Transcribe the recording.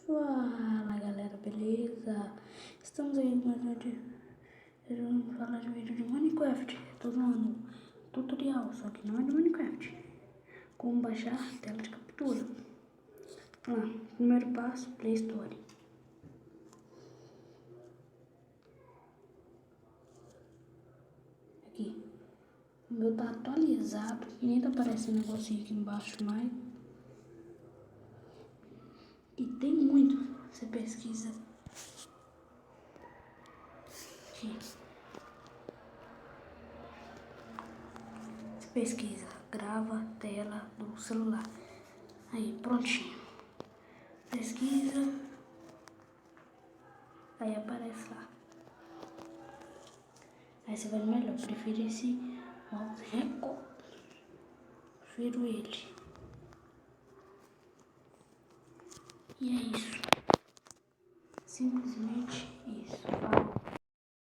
Fala galera, beleza? Estamos aí com mais um vídeo. Vamos falar de vídeo de Minecraft. Tô dando tutorial, só que não é de Minecraft. Como baixar a tela de captura. Vamos lá, primeiro passo, Play Store. Aqui. O meu tá atualizado, nem tá aparecendo um negocinho aqui embaixo mais. E tem muito, você pesquisa aqui. Você pesquisa, grava tela do celular. Aí, prontinho. Pesquisa. Aí aparece lá. Aí você vai no melhor. Prefiro esse mouse Record. Prefiro ele. E é isso. Simplesmente isso. Falou.